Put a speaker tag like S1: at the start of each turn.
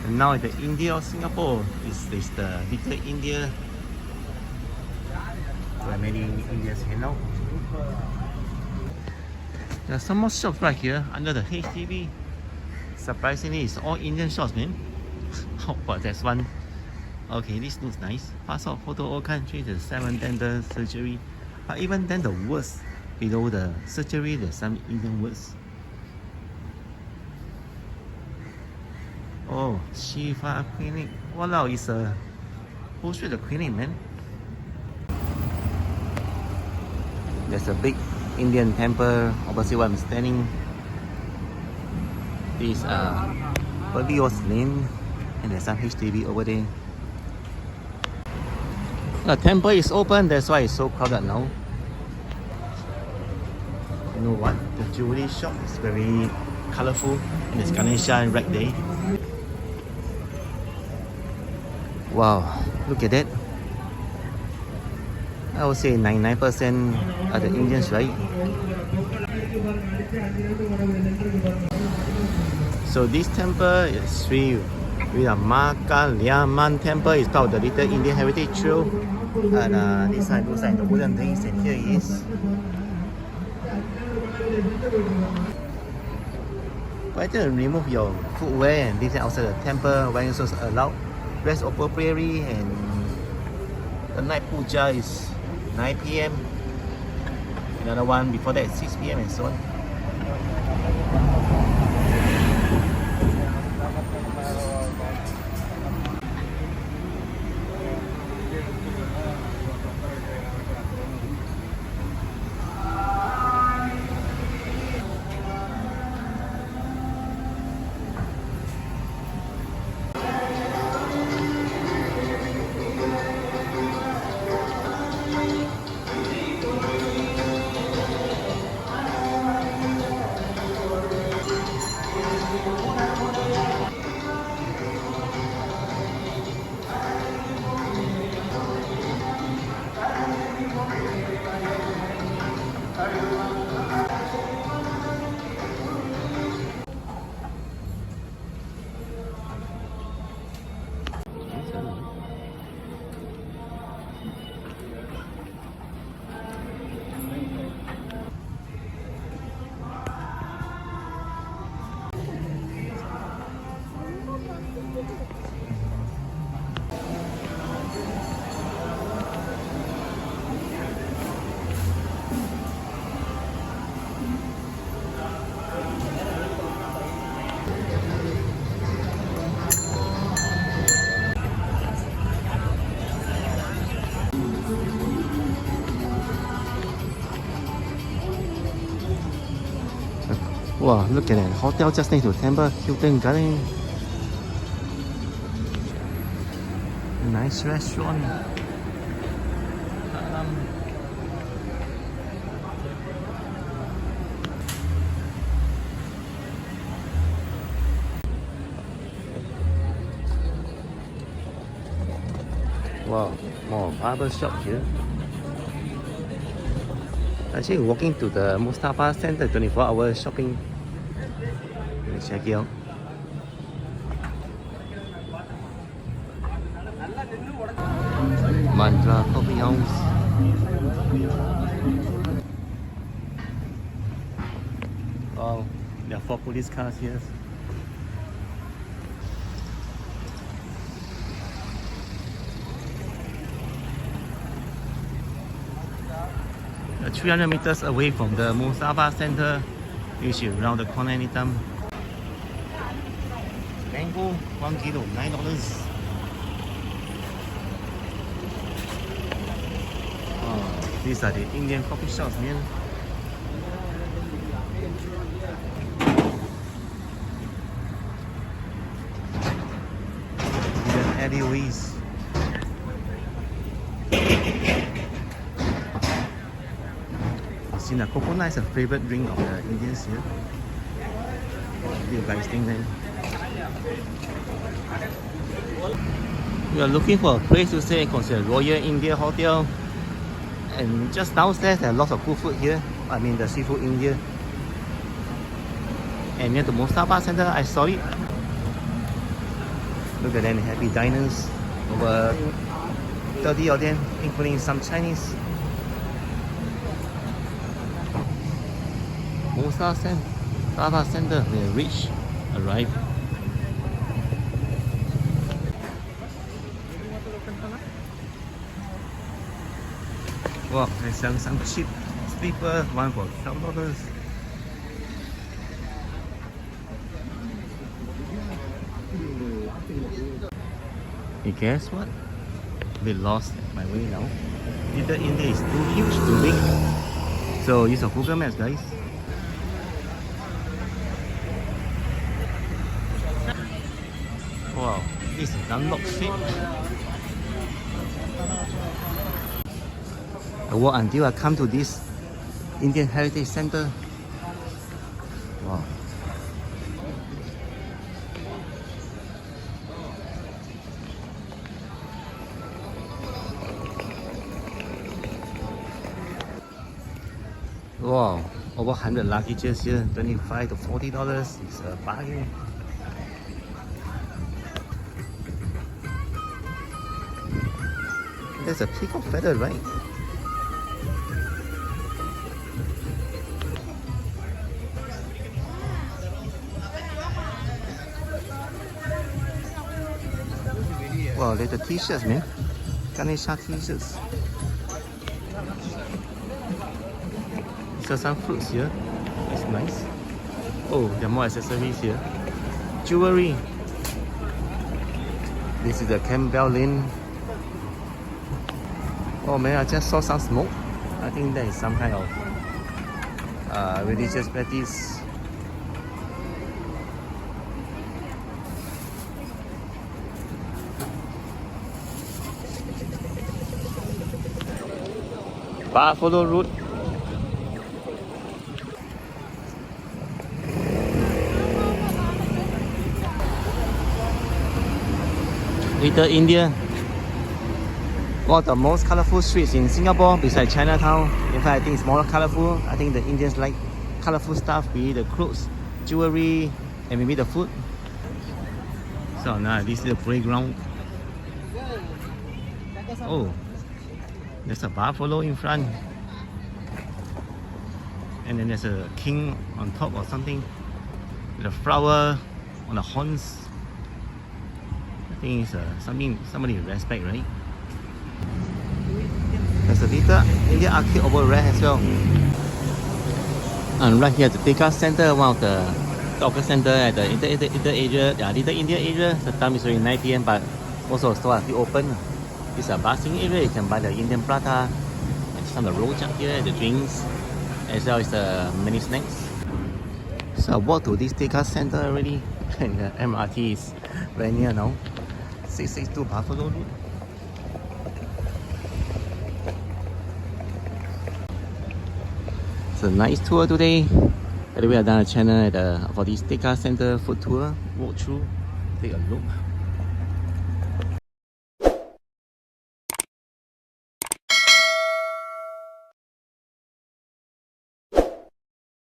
S1: And now the India of Singapore is the Little India, where many Indians hang out. There are some more shops right here under the HDB. Surprisingly, it's all Indian shops, man. Oh, but there's one. Okay, this looks nice. Passport photo, all countries, the 7 dental surgery. But even then, the words below the surgery, there's some Indian words. Oh, Shifa Clinic. Walao, it's a bullshit the clinic, man. There's a big Indian temple opposite where I'm standing. This Berlioz Lane, and there's some HDB over there. The temple is open, that's why it's so crowded now. You know what? The jewelry shop is very colorful, and it's Ganesha right there. Wow, look at that. I would say 99% are the Indians, right? So this temple is Sri Veeramakaliamman Temple. It's part of the Little Indian Heritage Trail. And this side looks like the wooden things, and here it is. Better remove your footwear and leave it outside the temple. Wearing shoes allowed. Dress appropriately, and the night puja is 9 p.m. Another one before that is 6 p.m. and so on. Wow, look at that. Hotel just next to temple, Hilton Garden. Nice restaurant. Wow, more barber shop here. Actually, walking to the Mustafa Center, 24-hour shopping. Let's check it out. Mandra Coffee House. Wow, there are 4 police cars here. We're 300 meters away from the Mustafa Center. You should round the corner anytime. Mango, 1 kilo, $9. Oh, these are the Indian coffee shops, man. Indian alleyways. The coconut is a favorite drink of the Indians here. What do you guys think then? We are looking for a place to stay called the Royal India Hotel. And just downstairs there are lots of good food here. I mean the seafood India. And near the Mustafa Center I saw it. Look at them, happy diners. Over 30 of them, including some Chinese. Musa Center, we arrived. Wow, they sell some cheap sleeper, one for $12. You guess what? We lost my way now. Little India is too huge, too big. So use a Google Maps, guys. Wow, this is Dunlop Street. I walk until I come to this Indian Heritage Center. Wow. Wow, over 100 luggages here, $25 to $40. It's a bargain. There's a peacock feather, right? Wow, little t-shirts, man. Ganesha t-shirts. So some fruits here. It's nice. Oh, there are more accessories here. Jewelry. This is the Campbell Lane. Oh man, I just saw some smoke. I think that is some kind of religious practice. Buffalo Road. Little India. One of the most colorful streets in Singapore besides Chinatown. In fact, I think it's more colorful. I think the Indians like colorful stuff, be it the clothes, jewelry, and maybe the food. So now this is the playground. Oh, there's a buffalo in front. And then there's a king on top or something. With a flower on the horns. I think it's something somebody respect, right? There's a little Indian arcade over there as well. And right here at the Tekka Center, one of the hawker center at the Little India area. The time is already 9 PM, but also store are still open. It's a busing area. You can buy the Indian prata and some of the rojak here, the drinks, as well as the many snacks. So I walked to this Tekka Center already, and the MRT is very near now. 662 Buffalo Road. It's a nice tour today. By the way, I've done a channel for this Tekka Center food tour. Walk through, take a look.